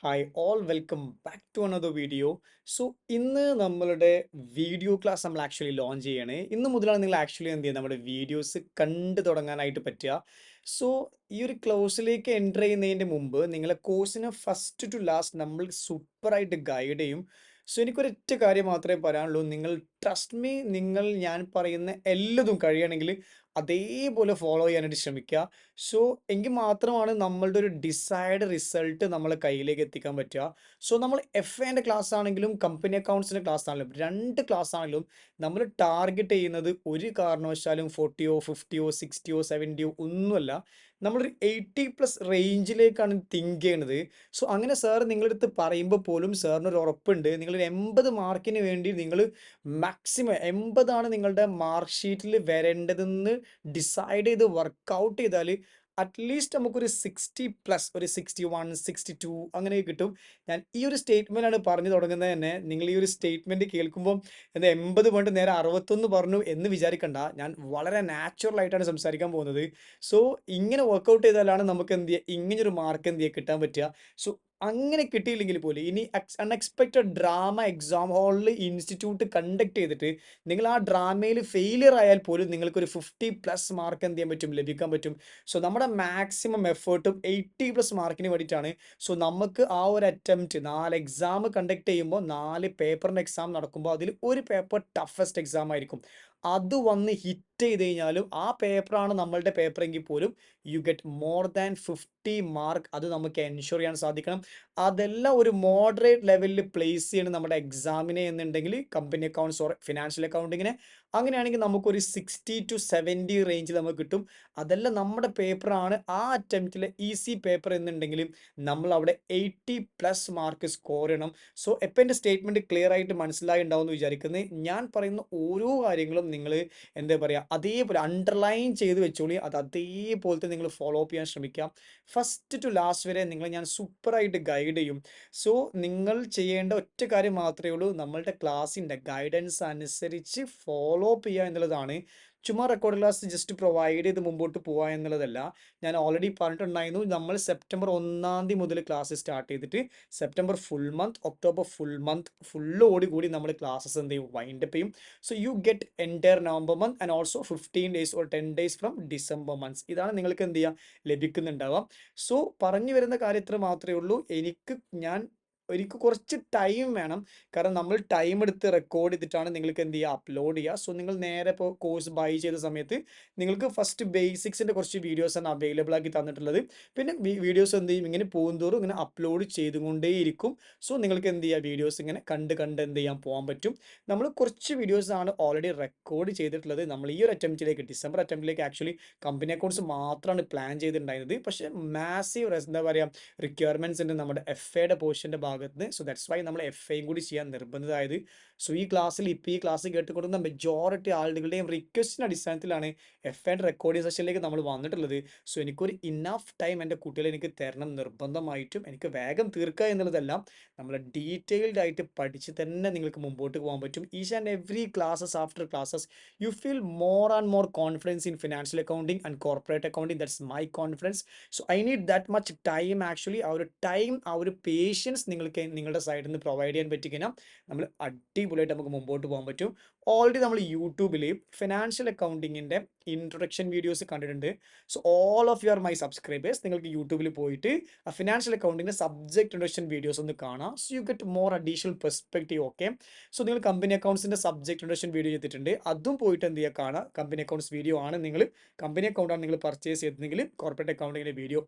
Hi all welcome back to another video. So ഇന്ന് നമ്മളുടെ video class നമ്മൾ actually launch ചെയ്യണേ. ഇന്ന് മുതലാണ് നിങ്ങൾ ആക്ച്വലി എന്ത് ചെയ്യുക നമ്മുടെ വീഡിയോസ് കണ്ടു തുടങ്ങാനായിട്ട് പറ്റുക. സോ ഈ ഒരു ക്ലോസിലേക്ക് എൻ്റർ ചെയ്യുന്നതിൻ്റെ മുമ്പ് നിങ്ങളെ കോഴ്സിനെ ഫസ്റ്റ് ടു ലാസ്റ്റ് നമ്മൾ സൂപ്പറായിട്ട് ഗൈഡ് ചെയ്യും. സോ എനിക്കൊരൊറ്റ കാര്യം മാത്രമേ പറയാനുള്ളൂ. നിങ്ങൾ ട്രസ്റ്റ് മീ, ഞാൻ പറയുന്ന എല്ലതും കഴിയണമെങ്കിൽ അതേപോലെ ഫോളോ ചെയ്യാനായിട്ട് ശ്രമിക്കുക. സോ എങ്കിൽ മാത്രമാണ് നമ്മളുടെ ഒരു ഡിസൈഡ് റിസൾട്ട് നമ്മളെ കയ്യിലേക്ക് എത്തിക്കാൻ പറ്റുക. സോ നമ്മൾ എഫ് എൻ്റെ ക്ലാസ് ആണെങ്കിലും കമ്പനി അക്കൗണ്ട്സിൻ്റെ ക്ലാസ് ആണെങ്കിലും രണ്ട് ക്ലാസ് ആണെങ്കിലും നമ്മൾ ടാർഗറ്റ് ചെയ്യുന്നത് ഒരു കാരണവശാലും 40യോ 50യോ 60യോ 70യോ ഒന്നുമല്ല. നമ്മളൊരു 80+ റേഞ്ചിലേക്കാണ് തിങ്ക് ചെയ്യണത്. സോ അങ്ങനെ സാർ നിങ്ങളുടെ അടുത്ത് പറയുമ്പോൾ പോലും സാറിന് ഒരു ഉറപ്പുണ്ട്, നിങ്ങളൊരു 80 മാർക്കിന് വേണ്ടി നിങ്ങൾ മാക്സിമം 80ആണ് നിങ്ങളുടെ മാർക്ക് ഷീറ്റിൽ വരേണ്ടതെന്ന് ഡിസൈഡ് ചെയ്ത് വർക്കൗട്ട് ചെയ്താൽ അറ്റ്ലീസ്റ്റ് നമുക്കൊരു 60+, ഒരു 61 62 അങ്ങനെ കിട്ടും. ഞാൻ ഈ ഒരു സ്റ്റേറ്റ്മെൻ്റ് ആണ് പറഞ്ഞു തുടങ്ങുന്നത് തന്നെ. നിങ്ങൾ ഈ ഒരു സ്റ്റേറ്റ്മെൻറ്റ് കേൾക്കുമ്പോൾ എന്താ 80 വേണ്ട നേരെ 61 പറഞ്ഞു എന്ന് വിചാരിക്കണ്ട. ഞാൻ വളരെ നാച്ചുറൽ ആയിട്ടാണ് സംസാരിക്കാൻ പോകുന്നത്. സോ ഇങ്ങനെ വർക്കൗട്ട് ചെയ്താലാണ് നമുക്ക് എന്ത് ചെയ്യുക, ഇങ്ങനൊരു മാർക്ക് എന്ത് ചെയ്യുക കിട്ടാൻ പറ്റുക. സോ അങ്ങനെ കിട്ടിയില്ലെങ്കിൽ പോലും ഇനി അൺഎക്സ്പെക്റ്റഡ് ഡ്രാമ എക്സാം ഹാളിൽ ഇൻസ്റ്റിറ്റ്യൂട്ട് കണ്ടക്ട് ചെയ്തിട്ട് നിങ്ങൾ ആ ഡ്രാമയിൽ ഫെയിലിയർ ആയാൽ പോലും നിങ്ങൾക്കൊരു 50+ മാർക്ക് എന്ത് ചെയ്യാൻ പറ്റും, ലഭിക്കാൻ പറ്റും. സോ നമ്മുടെ മാക്സിമം എഫേർട്ടും 80+ മാർക്കിന് വേണ്ടിയിട്ടാണ്. സോ നമുക്ക് ആ ഒരു അറ്റംപ്റ്റ് 4 എക്സാം കണ്ടക്ട് ചെയ്യുമ്പോൾ 4 പേപ്പറിൻ്റെ എക്സാം നടക്കുമ്പോൾ അതിൽ ഒരു പേപ്പർ ടഫസ്റ്റ് എക്സാം ആയിരിക്കും. അത് വന്ന് ഹിറ്റ് ചെയ്ത് കഴിഞ്ഞാലും ആ പേപ്പറാണ് നമ്മളുടെ പേപ്പറെങ്കിൽ പോലും you get more than 50 mark. അത് നമുക്ക് എൻഷുർ ചെയ്യാൻ സാധിക്കണം. അതെല്ലാം ഒരു മോഡറേറ്റ് ലെവലിൽ പ്ലേസ് ചെയ്യണം നമ്മുടെ എക്സാമിനെ എന്നുണ്ടെങ്കിൽ കമ്പനി അക്കൗണ്ട്സ് ഓർ ഫിനാൻഷ്യൽ അക്കൗണ്ടിങ്ങിനെ. അങ്ങനെയാണെങ്കിൽ നമുക്കൊരു 60 to 70 റേഞ്ചിൽ നമുക്ക് കിട്ടും. അതെല്ലാം നമ്മുടെ പേപ്പറാണ് ആ അറ്റംപ്റ്റിലെ ഈസി പേപ്പർ എന്നുണ്ടെങ്കിലും നമ്മൾ അവിടെ 80+ മാർക്ക് സ്കോർ ചെയ്യണം. സോ എപ്പോൾ എൻ്റെ സ്റ്റേറ്റ്മെൻറ്റ് ക്ലിയർ ആയിട്ട് മനസ്സിലായി ഉണ്ടാവും എന്ന് വിചാരിക്കുന്നത്. ഞാൻ പറയുന്ന ഓരോ കാര്യങ്ങളും നിങ്ങൾ എന്താ പറയുക അതേപോലെ അണ്ടർലൈൻ ചെയ്ത് വെച്ചോളി. അത് അതേപോലത്തെ നിങ്ങൾ ഫോളോ അപ്പ് ചെയ്യാൻ ശ്രമിക്കാം. ഫസ്റ്റ് ടു ലാസ്റ്റ് വരെ നിങ്ങളെ ഞാൻ സൂപ്പറായിട്ട് ഗൈഡ് ചെയ്യും. സോ നിങ്ങൾ ചെയ്യേണ്ട ഒറ്റ കാര്യം മാത്രമേ ഉള്ളൂ, നമ്മളുടെ ക്ലാസ്സിൻ്റെ ഗൈഡൻസ് അനുസരിച്ച് ഫോളോ അപ്പ് ചെയ്യുക എന്നുള്ളതാണ്. ചുമ്മാ റെക്കോർഡ് ക്ലാസ് ജസ്റ്റ് പ്രൊവൈഡ് ചെയ്ത് മുമ്പോട്ട് പോവുക എന്നുള്ളതല്ല. ഞാൻ ഓൾറെഡി പറഞ്ഞിട്ടുണ്ടായിരുന്നു, നമ്മൾ സെപ്റ്റംബർ 1-ാം തീയതി മുതൽ ക്ലാസ് സ്റ്റാർട്ട് ചെയ്തിട്ട് September full month, October full month ഫുള്ളോടുകൂടി നമ്മൾ ക്ലാസ്സസ് എന്ത് ചെയ്യും, വൈൻഡപ്പ് ചെയ്യും. So you get entire November month and also 15 days or 10 days from December months. ഇതാണ് നിങ്ങൾക്ക് എന്ത് ചെയ്യുക ലഭിക്കുന്നുണ്ടാവാം. സോ പറഞ്ഞു വരുന്ന കാര്യത്തിൽ മാത്രമേ ഉള്ളൂ, എനിക്ക് കുറച്ച് ടൈം വേണം. കാരണം നമ്മൾ ടൈം എടുത്ത് റെക്കോർഡ് ചെയ്തിട്ടാണ് നിങ്ങൾക്ക് എന്ത് ചെയ്യുക അപ്ലോഡ് ചെയ്യുക. സോ നിങ്ങൾ നേരെ ഇപ്പോൾ കോഴ്സ് ബൈ ചെയ്ത സമയത്ത് നിങ്ങൾക്ക് ഫസ്റ്റ് ബേസിക്സിൻ്റെ കുറച്ച് വീഡിയോസാണ് അവൈലബിൾ ആക്കി തന്നിട്ടുള്ളത്. പിന്നെ വീഡിയോസ് എന്ത് ചെയ്യും, ഇങ്ങനെ പോകുന്തോറും ഇങ്ങനെ അപ്ലോഡ് ചെയ്തുകൊണ്ടേയിരിക്കും. സോ നിങ്ങൾക്ക് എന്ത് ചെയ്യുക വീഡിയോസ് ഇങ്ങനെ കണ്ട് കണ്ട് എന്ത് ചെയ്യാൻ പോകാൻ പറ്റും. നമ്മൾ കുറച്ച് വീഡിയോസാണ് ഓൾറെഡി റെക്കോർഡ് ചെയ്തിട്ടുള്ളത്. നമ്മൾ ഈ ഒരു അറ്റംപ്റ്റിലേക്ക്, ഡിസംബർ അറ്റംപ്റ്റിലേക്ക് ആക്ച്വലി കമ്പനി അക്കൗണ്ട്സ് മാത്രമാണ് പ്ലാൻ ചെയ്തിട്ടുണ്ടായിരുന്നത്. പക്ഷേ മാസീവ് എന്താ പറയുക റിക്വയർമെൻറ്റ്സ് ഉണ്ട് നമ്മുടെ എഫ് എയുടെ പോർഷൻ്റെ ഭാഗത്ത് നിന്ന്. സോ ദാറ്റ്സ് വൈ നമ്മൾ എഫ് എയും കൂടി ചെയ്യാൻ നിർബന്ധിതമായത്. സോ ഈ ക്ലാസ്സിൽ ഇപ്പോൾ ഈ ക്ലാസ് കേട്ടുകൊണ്ടുന്ന മെജോറിറ്റി ആളുകളുടെയും റിക്വസ്റ്റിൻ്റെ അടിസ്ഥാനത്തിലാണ് എഫ് എയുടെ റെക്കോർഡിംഗ് സെഷനിലേക്ക് നമ്മൾ വന്നിട്ടുള്ളത്. സോ എനിക്കൊരു ഇനഫ് ടൈം എൻ്റെ കുട്ടികളെ എനിക്ക് തരണം നിർബന്ധമായിട്ടും. എനിക്ക് വേഗം തീർക്കുക എന്നുള്ളതല്ല, നമ്മൾ ഡീറ്റെയിൽഡ് ആയിട്ട് പഠിച്ച് തന്നെ നിങ്ങൾക്ക് മുമ്പോട്ട് പോകാൻ പറ്റും. Each and every classes after classes you feel more and more confidence in financial accounting and corporate accounting. That's my confidence. So I need that much time actually. ആ ഒരു പേഷ്യൻസ് നിങ്ങൾക്ക് നിങ്ങളുടെ സൈഡിൽ നിന്ന് പ്രൊവൈഡ് ചെയ്യാൻ പറ്റിക്കഴിഞ്ഞാൽ നമ്മൾ അടിപൊളിയായിട്ട് നമുക്ക് മുമ്പോട്ട് പോകാൻ പറ്റും. ഓൾറെഡി നമ്മൾ യൂട്യൂബിൽ ഫിനാൻഷ്യൽ അക്കൗണ്ടിങ്ങിൻ്റെ ഇൻട്രൊഡക്ഷൻ വീഡിയോസ് കണ്ടിട്ടുണ്ട്. So all of you are my subscribers, നിങ്ങൾക്ക് യൂട്യൂബിൽ പോയിട്ട് ആ ഫിനാൻഷ്യൽ അക്കൗണ്ടിങ്ങിൻ്റെ സബ്ജക്ട് ഇൻട്രൊഡക്ഷൻ വീഡിയോസ് ഒന്ന് കാണാം. So you get more additional perspective. Okay, so നിങ്ങൾ കമ്പനി അക്കൗണ്ട്സിൻ്റെ സബ്ജക്ട് ഇൻട്രൊഡക്ഷൻ വീഡിയോ ചെയ്തിട്ടുണ്ട്, അതും പോയിട്ട് എന്ത് ചെയ്യുക കാണാം. കമ്പനി അക്കൗണ്ട്സ് വീഡിയോ ആണ് നിങ്ങൾ കമ്പനി അക്കൗണ്ടാണ് നിങ്ങൾ പർച്ചേസ് ചെയ്തിട്ടുണ്ടെങ്കിൽ കോർപ്പറേറ്റ് അക്കൗണ്ടിങ്ങിൻ്റെ വീഡിയോ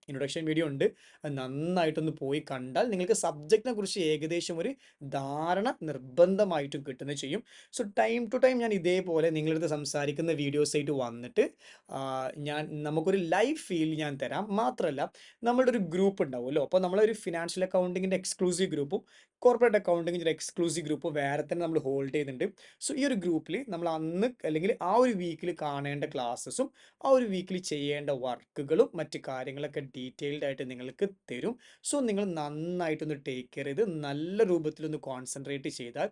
ഇൻട്രൊഡക്ഷൻ വീഡിയോ ഉണ്ട്. അത് നന്നായിട്ടൊന്ന് പോയി കണ്ടാൽ നിങ്ങൾക്ക് സബ്ജക്റ്റിനെ കുറിച്ച് ഏകദേശം ഒരു ധാരണ നിർബന്ധമായിട്ടും കിട്ടുന്നത് ചെയ്യും. സോ ടൈം ടു ടൈം ഞാൻ ഇതേപോലെ നിങ്ങളടുത്ത് സംസാരിക്കുന്ന വീഡിയോസ് ആയിട്ട് വന്നിട്ട് നമുക്കൊരു ലൈവ് ഫീൽ ഞാൻ തരാം. മാത്രമല്ല നമ്മളുടെ ഒരു ഗ്രൂപ്പ് ഉണ്ടാവുമല്ലോ, അപ്പോൾ നമ്മളൊരു ഫിനാൻഷ്യൽ അക്കൗണ്ടിങ്ങിൻ്റെ എക്സ്ക്ലൂസീവ് ഗ്രൂപ്പും കോർപ്പറേറ്റ് അക്കൗണ്ടിങ്ങിൻ്റെ എക്സ്ക്ലൂസീവ് ഗ്രൂപ്പ് വേറെ തന്നെ നമ്മൾ ഹോൾഡ് ചെയ്യുന്നുണ്ട്. സോ ഈ ഒരു ഗ്രൂപ്പിൽ നമ്മൾ അന്ന് അല്ലെങ്കിൽ ആ ഒരു വീക്കിൽ കാണേണ്ട ക്ലാസ്സസും ആ ഒരു വീക്കിൽ ചെയ്യേണ്ട വർക്കുകളും മറ്റ് കാര്യങ്ങളൊക്കെ ഡീറ്റെയിൽഡ് ആയിട്ട് നിങ്ങൾക്ക് തരും. സോ നിങ്ങൾ നന്നായിട്ടൊന്ന് ടേക്ക് കെയർ ചെയ്ത് നല്ല രൂപത്തിലൊന്ന് കോൺസെൻട്രേറ്റ് ചെയ്താൽ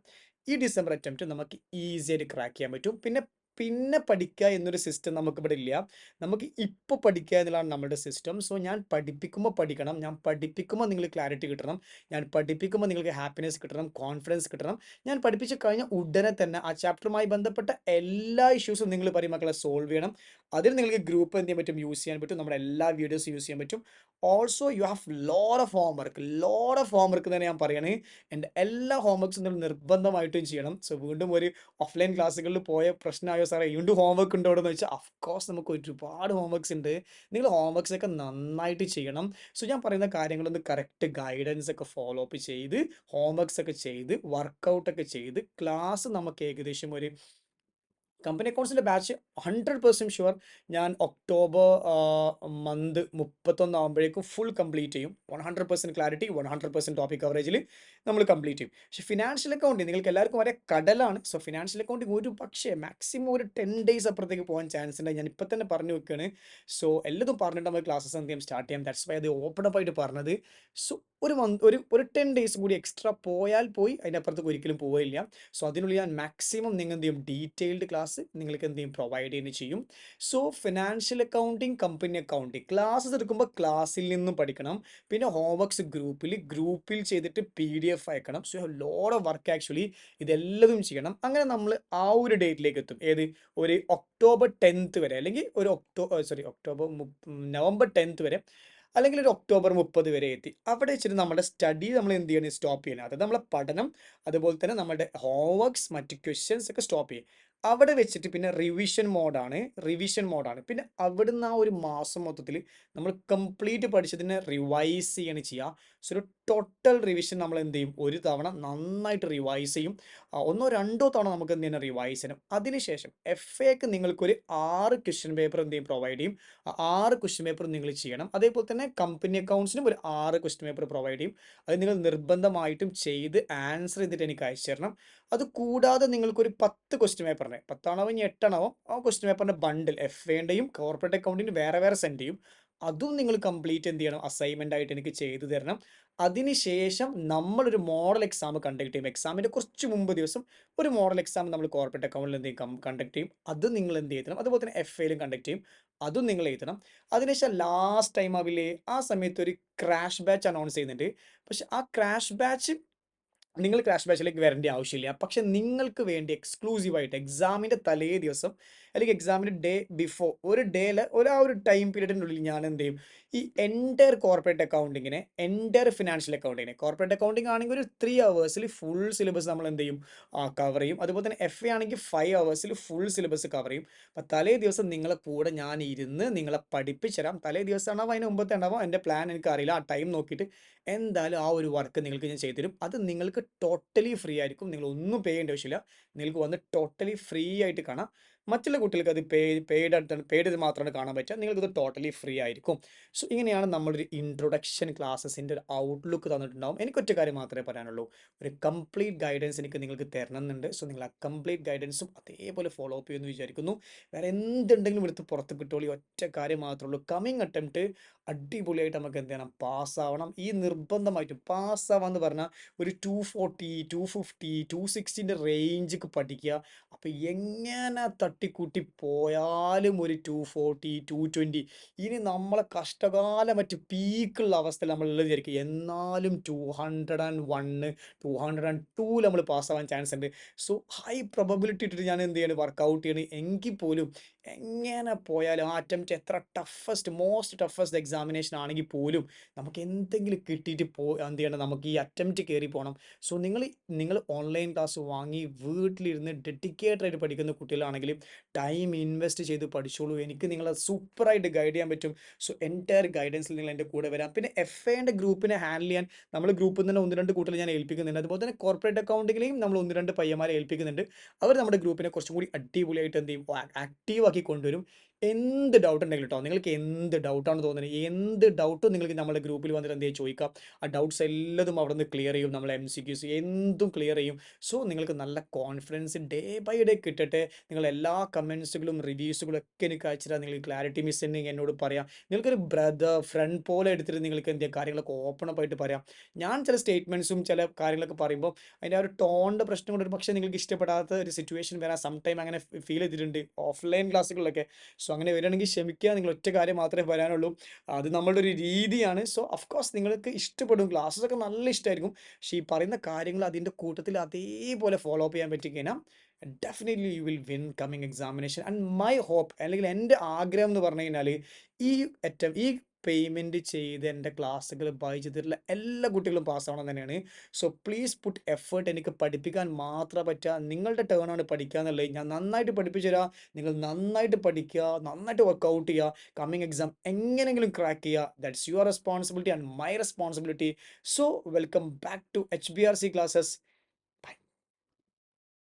ഈ ഡിസംബർ അറ്റംപ്റ്റ് നമുക്ക് ഈസി ആയിട്ട് ക്രാക്ക് ചെയ്യാൻ പറ്റും. പിന്നെ പിന്നെ പഠിക്കുക എന്നൊരു സിസ്റ്റം നമുക്കിവിടെ ഇല്ല. നമുക്ക് ഇപ്പോൾ പഠിക്കുക എന്നുള്ളതാണ് നമ്മുടെ സിസ്റ്റം. സോ ഞാൻ പഠിപ്പിക്കുമ്പോൾ പഠിക്കണം. ഞാൻ പഠിപ്പിക്കുമ്പോൾ നിങ്ങൾക്ക് ക്ലാരിറ്റി കിട്ടണം. ഞാൻ പഠിപ്പിക്കുമ്പോൾ നിങ്ങൾക്ക് ഹാപ്പിനെസ് കിട്ടണം, കോൺഫിഡൻസ് കിട്ടണം. ഞാൻ പഠിപ്പിച്ച് കഴിഞ്ഞ ഉടനെ തന്നെ ആ ചാപ്റ്ററുമായി ബന്ധപ്പെട്ട എല്ലാ ഇഷ്യൂസും നിങ്ങൾ പറയും മക്കളെ സോൾവ് ചെയ്യണം. അതിൽ നിങ്ങൾക്ക് ഗ്രൂപ്പ് എന്ത് ചെയ്യാൻ പറ്റും, യൂസ് ചെയ്യാൻ പറ്റും. നമ്മുടെ എല്ലാ വീഡിയോസും യൂസ് ചെയ്യാൻ പറ്റും. Also you have lot of home work തന്നെ ഞാൻ പറയണേ. എൻ്റെ എല്ലാ ഹോം വർക്ക്സും നിങ്ങൾ നിർബന്ധമായിട്ടും ചെയ്യണം. സോ വീണ്ടും ഒരു ഓഫ്ലൈൻ ക്ലാസ്സുകളിൽ പോയ പ്രശ്നമായോ സാറേ വീണ്ടും ഹോം വർക്ക് ഉണ്ടോ എന്ന് വെച്ചാൽ കോഴ്സ് നമുക്ക് ഒരുപാട് ഹോം വർക്ക്സ് ഉണ്ട്. നിങ്ങൾ ഹോം വർക്ക്സ് ഒക്കെ നന്നായിട്ട് ചെയ്യണം. സോ ഞാൻ പറയുന്ന കാര്യങ്ങളൊന്ന് കറക്റ്റ് ഗൈഡൻസ് ഒക്കെ ഫോളോ അപ്പ് ചെയ്ത് ഹോം വർക്ക്സ് ഒക്കെ ചെയ്ത് വർക്കൗട്ട് ഒക്കെ ചെയ്ത് ക്ലാസ് നമുക്ക് ഏകദേശം ഒരു കമ്പനി അക്കൗണ്ട്സിൻ്റെ ബാച്ച് 100% ഷുവർ ഞാൻ ഒക്ടോബർ മന്ത് 31 ആകുമ്പോഴേക്കും ഫുൾ കംപ്ലീറ്റ് ചെയ്യും. 100% ക്ലാരിറ്റി 100% ടോപ്പിക് കവറേജിൽ നമ്മൾ കംപ്ലീറ്റ് ചെയ്യും. പക്ഷേ ഫിനാൻഷ്യൽ അക്കൗണ്ടിങ് നിങ്ങൾക്ക് എല്ലാവർക്കും വളരെ കടലാണ്. സോ ഫിനാൻഷ്യൽ അക്കൗണ്ടിങ് ഒരു പക്ഷേ മാക്സിമം ഒരു 10 ഡേയ്സ് അപ്പുറത്തേക്ക് പോകാൻ ചാൻസ് ഉണ്ട്. ഞാൻ ഇപ്പം തന്നെ പറഞ്ഞു വെക്കുകയാണ്. സോ എല്ലതും പറഞ്ഞിട്ട് നമ്മൾ ക്ലാസ്സസ് എന്ത് ചെയ്യും സ്റ്റാർട്ട് ചെയ്യാം. ദാറ്റ്സ് വൈ അത് ഓപ്പൺ അപ്പ് ആയിട്ട് പറഞ്ഞത്. സോ ഒരു മന്ത് ഒരു 10 ഡേയ്സ് കൂടി എക്സ്ട്രാ പോയാൽ പോയി, അതിനപ്പുറത്തേക്ക് ഒരിക്കലും പോവില്ല. സോ അതിനുള്ളിൽ ഞാൻ മാക്സിമം നിങ്ങൾ എന്ത് ചെയ്യും ഡീറ്റെയിൽഡ് ക്ലാസ് നിങ്ങൾക്ക് എന്ത് ചെയ്യും പ്രൊവൈഡ് ചെയ്യുകയും ചെയ്യും. So financial accounting, company accounting classes എടുക്കുമ്പോൾ ക്ലാസ്സിൽ നിന്നും പഠിക്കണം. പിന്നെ ഹോംവർക്സ് ഗ്രൂപ്പിൽ ചെയ്തിട്ട് PDF അയക്കണം. So load of work actually ഇതെല്ലതും ചെയ്യണം. അങ്ങനെ നമ്മൾ ആ ഒരു ഡേറ്റിലേക്ക് എത്തും. ഏത് ഒരു ഒക്ടോബർ 10th വരെ, അല്ലെങ്കിൽ ഒരു നവംബർ 10th വരെ, അല്ലെങ്കിൽ ഒരു ഒക്ടോബർ 30 വരെ എത്തി. അവിടെ വെച്ചിട്ട് നമ്മുടെ സ്റ്റഡി നമ്മൾ എന്ത് ചെയ്യണം സ്റ്റോപ്പ് ചെയ്യണം. അതായത് നമ്മളെ പഠനം, അതുപോലെ തന്നെ നമ്മുടെ ഹോംവർക്സ് മറ്റ് ക്വസ്റ്റ്യൻസ് ഒക്കെ സ്റ്റോപ്പ് ചെയ്യും. അവിടെ വെച്ചിട്ട് പിന്നെ റിവിഷൻ മോഡാണ്. പിന്നെ അവിടുന്ന് ആ ഒരു മാസം മൊത്തത്തിൽ നമ്മൾ കംപ്ലീറ്റ് പഠിച്ചതിനെ റിവൈസ് ചെയ്യാണ് ചെയ്യുക. സോ ഒരു ടോട്ടൽ റിവിഷൻ നമ്മൾ എന്ത് ചെയ്യും ഒരു തവണ നന്നായിട്ട് റിവൈസ് ചെയ്യും. ഒന്നോ രണ്ടോ തവണ നമുക്ക് എന്ത് ചെയ്യണം റിവൈസ് ചെയ്യണം. അതിനുശേഷം FAക്ക് നിങ്ങൾക്കൊരു 6 ക്വസ്റ്റ്യൻ പേപ്പർ എന്ത് ചെയ്യും പ്രൊവൈഡ് ചെയ്യും. ആ 6 ക്വസ്റ്റ്യൻ പേപ്പർ നിങ്ങൾ ചെയ്യണം. അതേപോലെ തന്നെ കമ്പനി അക്കൗണ്ട്സിനും ഒരു 6 ക്വസ്റ്റ്യൻ പേപ്പർ പ്രൊവൈഡ് ചെയ്യും. അത് നിങ്ങൾ നിർബന്ധമായിട്ടും ചെയ്ത് ആൻസർ ചെയ്തിട്ട് എനിക്ക് അയച്ചു തരണം. അത് കൂടാതെ നിങ്ങൾക്കൊരു 10 ക്വസ്റ്റ്യൻ പേപ്പറിനെ 10 ഇനി 8 ആ ക്വസ്റ്റ്യൻ പേപ്പറിൻ്റെ ബണ്ടിൽ FAൻ്റെയും കോർപ്പറേറ്റ് അക്കൗണ്ടിനും വേറെ സെൻഡ് ചെയ്യും. അതും നിങ്ങൾ കംപ്ലീറ്റ് എന്ത് ചെയ്യണം അസൈൻമെൻ്റ് ആയിട്ട് എനിക്ക് ചെയ്തു തരണം. അതിനുശേഷം നമ്മളൊരു മോഡൽ എക്സാം കണ്ടക്ട് ചെയ്യും. എക്സാമിൻ്റെ കുറച്ച് മുമ്പ് ദിവസം ഒരു മോഡൽ എക്സാം നമ്മൾ കോർപ്പറേറ്റ് അക്കൗണ്ടിൽ എന്ത് ചെയ്യും കണ്ടക്ട് ചെയ്യും. അത് നിങ്ങൾ എന്ത് ചെയ്യണം. അതുപോലെ തന്നെ FAയിലും കണ്ടക്ട് ചെയ്യും. അതും നിങ്ങൾ എഴുതണം. അതിനുശേഷം ലാസ്റ്റ് ടൈം ആവില്ലേ ആ സമയത്ത് ഒരു ക്രാഷ് ബാച്ച് അനൗൺസ് ചെയ്യുന്നുണ്ട്. പക്ഷെ ആ ക്രാഷ് ബാച്ച് നിങ്ങൾ ക്രാഷ് ബാച്ചിലേക്ക് വരേണ്ട ആവശ്യമില്ല. പക്ഷെ നിങ്ങൾക്ക് വേണ്ടി എക്സ്ക്ലൂസീവായിട്ട് എക്സാമിൻ്റെ തലേ ദിവസം അല്ലെങ്കിൽ എക്സാമിൻ്റെ ഡേ ബിഫോർ ഒരു ടൈം പീരീഡിനുള്ളിൽ ഞാൻ എന്ത് ചെയ്യും ഈ എൻ്റയർ കോർപ്പറേറ്റ് അക്കൗണ്ടിങ്ങിനെ ഫിനാൻഷ്യൽ അക്കൗണ്ടിങ്ങിനെ കോർപ്പറേറ്റ് അക്കൗണ്ടിങ് ആണെങ്കിൽ ഒരു 3 hours ഫുൾ സിലബസ് നമ്മൾ എന്ത് ചെയ്യും കവർ ചെയ്യും. അതുപോലെ തന്നെ FA ആണെങ്കിൽ 5 hours ഫുൾ സിലബസ് കവർ ചെയ്യും. അപ്പം തലേ ദിവസം നിങ്ങളെ കൂടെ ഞാൻ ഇരുന്ന് നിങ്ങളെ പഠിപ്പിച്ചു തരാം. തലേ ദിവസമാണോ അതിന് മുമ്പത്തെ ഉണ്ടാവും എൻ്റെ പ്ലാൻ എനിക്കറിയില്ല. ആ ടൈം നോക്കിയിട്ട് എന്തായാലും ആ ഒരു വർക്ക് നിങ്ങൾക്ക് ഞാൻ ചെയ്തു തരും. അത് നിങ്ങൾക്ക് ടോട്ടലി ഫ്രീ ആയിരിക്കും. നിങ്ങൾ ഒന്നും പേ ചെയ്യേണ്ട ആവശ്യമില്ല. നിങ്ങൾക്ക് വന്ന് ടോട്ടലി ഫ്രീ ആയിട്ട് കാണാം. മറ്റുള്ള കുട്ടികൾക്ക് അത് പെയ്ഡ് ഇത് മാത്രമാണ് കാണാൻ പറ്റുക. നിങ്ങൾക്കത് ടോട്ടലി ഫ്രീ ആയിരിക്കും. സോ ഇങ്ങനെയാണ് നമ്മളൊരു ഇൻട്രൊഡക്ഷൻ ക്ലാസ്സസിൻ്റെ ഒരു ഔട്ട്ലുക്ക് തന്നിട്ടുണ്ടാവും. എനിക്കൊറ്റ കാര്യം മാത്രമേ പറയാനുള്ളൂ. ഒരു കംപ്ലീറ്റ് ഗൈഡൻസ് നിങ്ങൾക്ക് തരണം എന്നുണ്ട്. സോ നിങ്ങൾ ആ കംപ്ലീറ്റ് ഗൈഡൻസും അതേപോലെ ഫോളോ അപ്പ് ചെയ്യുമെന്ന് വിചാരിക്കുന്നു. വേറെ എന്തുണ്ടെങ്കിലും എടുത്ത് പുറത്ത് കിട്ടുള്ളൂ. ഒറ്റ കാര്യം മാത്രമേ ഉള്ളൂ. കമ്മിങ് അറ്റംപ്റ്റ് അടിപൊളിയായിട്ട് നമുക്ക് എന്ത് ചെയ്യണം പാസ്സാവണം. ഈ നിർബന്ധമായിട്ടും പാസ്സാവാന്ന് പറഞ്ഞാൽ ഒരു 240 250 260ൻ്റെ റേഞ്ചൊക്കെ പഠിക്കുക. അപ്പോൾ എങ്ങനെ തട്ടിക്കൂട്ടി പോയാലും ഒരു 240 220 ഇനി നമ്മളെ കഷ്ടകാലം മറ്റ് പീക്കുള്ള അവസ്ഥയിൽ നമ്മളുള്ളത് വിചാരിക്കുക. എന്നാലും 201 202 നമ്മൾ പാസ്സാവാൻ ചാൻസ് ഉണ്ട്. സോ ഹൈ പ്രൊബബിലിറ്റി ഇട്ടിട്ട് ഞാൻ എന്ത് ചെയ്യണം വർക്കൗട്ട് ചെയ്യണം. എങ്കിൽ പോലും എങ്ങനെ പോയാലും ആ അറ്റംപ്റ്റ് എത്ര മോസ്റ്റ് ടഫസ്റ്റ് എക്സാമിനേഷൻ ആണെങ്കിൽ പോലും നമുക്ക് എന്തെങ്കിലും കിട്ടിയിട്ട് എന്ത് ചെയ്യണം നമുക്ക് ഈ അറ്റംപ്റ്റ് കയറി പോകണം. സോ നിങ്ങൾ ഓൺലൈൻ ക്ലാസ് വാങ്ങി വീട്ടിലിരുന്ന് ഡെഡിക്കേറ്റഡ് ആയിട്ട് പഠിക്കുന്ന കുട്ടികളാണെങ്കിൽ ടൈം ഇൻവെസ്റ്റ് ചെയ്ത് പഠിച്ചോളൂ. എനിക്ക് നിങ്ങളെ സൂപ്പറായിട്ട് ഗൈഡ് ചെയ്യാൻ പറ്റും. സോ എൻ്റയർ ഗൈഡൻസിൽ നിങ്ങൾ എൻ്റെ കൂടെ വരാം. പിന്നെ FAൻ്റെ ഗ്രൂപ്പിനെ ഹാൻഡിൽ ചെയ്യാൻ നമ്മൾ ഗ്രൂപ്പിൽ നിന്ന് 1-2 കുട്ടികൾ ഞാൻ ഏൽപ്പിക്കുന്നുണ്ട്. അതുപോലെ തന്നെ കോർപ്പറേറ്റ് അക്കൗണ്ടിങ്ങിലെയും നമ്മൾ 1-2 പയ്യന്മാരെ ഏൽപ്പിക്കുന്നുണ്ട്. അവർ നമ്മുടെ ഗ്രൂപ്പിനെ കുറച്ചും കൂടി അടിപൊളിയായിട്ട് എന്ത് ചെയ്യും ആക്റ്റീവ് ആക്കി കൊണ്ടുവരും. എന്ത് ഡൗട്ട് ഉണ്ടെങ്കിലും ട്ടോ, നിങ്ങൾക്ക് എന്ത് ഡൗട്ടാണ് തോന്നുന്നത്, എന്ത് ഡൗട്ടും നിങ്ങൾക്ക് നമ്മുടെ ഗ്രൂപ്പിൽ വന്നിട്ട് എന്ത് ചെയ്യും ചോദിക്കാം. ആ ഡൗട്ട്സ് എല്ലതും അവിടുന്ന് ക്ലിയർ ചെയ്യും. നമ്മൾ MCQs എന്തും ക്ലിയർ ചെയ്യും. സോ നിങ്ങൾക്ക് നല്ല കോൺഫിഡൻസ് ഡേ ബൈ ഡേ കിട്ടട്ടെ. നിങ്ങൾ എല്ലാ കമൻസുകളും റിവ്യൂസുകളും ഒക്കെ എനിക്ക് അയച്ചു തരാം. നിങ്ങൾക്ക് ക്ലാരിറ്റി മിസ് ഉണ്ടെങ്കിൽ എന്നോട് പറയാം. നിങ്ങൾക്കൊരു ബ്രദർ ഫ്രണ്ട് പോലെ എടുത്തിട്ട് നിങ്ങൾക്ക് എന്ത് ചെയ്യാം കാര്യങ്ങളൊക്കെ ഓപ്പൺ അപ്പ് ആയിട്ട് പറയാം. ഞാൻ ചില സ്റ്റേറ്റ്മെന്റ്സും ചില കാര്യങ്ങളൊക്കെ പറയുമ്പോൾ അതിൻ്റെ ആ ഒരു ടോണിൻ്റെ പ്രശ്നം കൊണ്ട് ഒരു പക്ഷേ നിങ്ങൾക്ക് ഇഷ്ടപ്പെടാത്ത ഒരു സിറ്റുവേഷൻ വരാൻ സം ടൈം അങ്ങനെ ഫീൽ ചെയ്തിട്ടുണ്ട് ഓഫ്ലൈൻ ക്ലാസ്സുകളിലൊക്കെ. സോ അങ്ങനെ വരികയാണെങ്കിൽ ക്ഷമിക്കുക. നിങ്ങൾ ഒറ്റ കാര്യം മാത്രമേ പറയാനുള്ളൂ. അത് നമ്മളുടെ ഒരു രീതിയാണ്. സോ ഓഫ് കോഴ്സ് നിങ്ങൾക്ക് ഇഷ്ടപ്പെടും. ക്ലാസ്സസ് ഒക്കെ നല്ല ഇഷ്ടമായിരിക്കും. പക്ഷേ ഈ പറയുന്ന കാര്യങ്ങൾ അതിൻ്റെ കൂട്ടത്തിൽ അതേപോലെ ഫോളോ അപ്പ് ചെയ്യാൻ പറ്റിക്കഴിഞ്ഞാൽ definitely you will win coming examination. And my hope അല്ലെങ്കിൽ എൻ്റെ ആഗ്രഹം എന്ന് പറഞ്ഞു കഴിഞ്ഞാൽ ഈ പേയ്മെൻറ്റ് ചെയ്ത് എൻ്റെ ക്ലാസ്സുകൾ ബൈ ചെയ്തിട്ടുള്ള എല്ലാ കുട്ടികളും പാസ്സാവണം തന്നെയാണ്. So please puttu effort. എനിക്ക് പഠിപ്പിക്കാൻ മാത്രം പറ്റുക. നിങ്ങളുടെ ടേൺ ആണ് പഠിക്കുക എന്നുള്ളത്. ഞാൻ നന്നായിട്ട് പഠിപ്പിച്ചു തരാം. നിങ്ങൾ നന്നായിട്ട് പഠിക്കുക, നന്നായിട്ട് വർക്കൗട്ട് ചെയ്യുക. കമ്മിങ് എക്സാം എങ്ങനെയെങ്കിലും ക്രാക്ക് ചെയ്യുക. That's your responsibility and my responsibility. So welcome back to HBRC classes.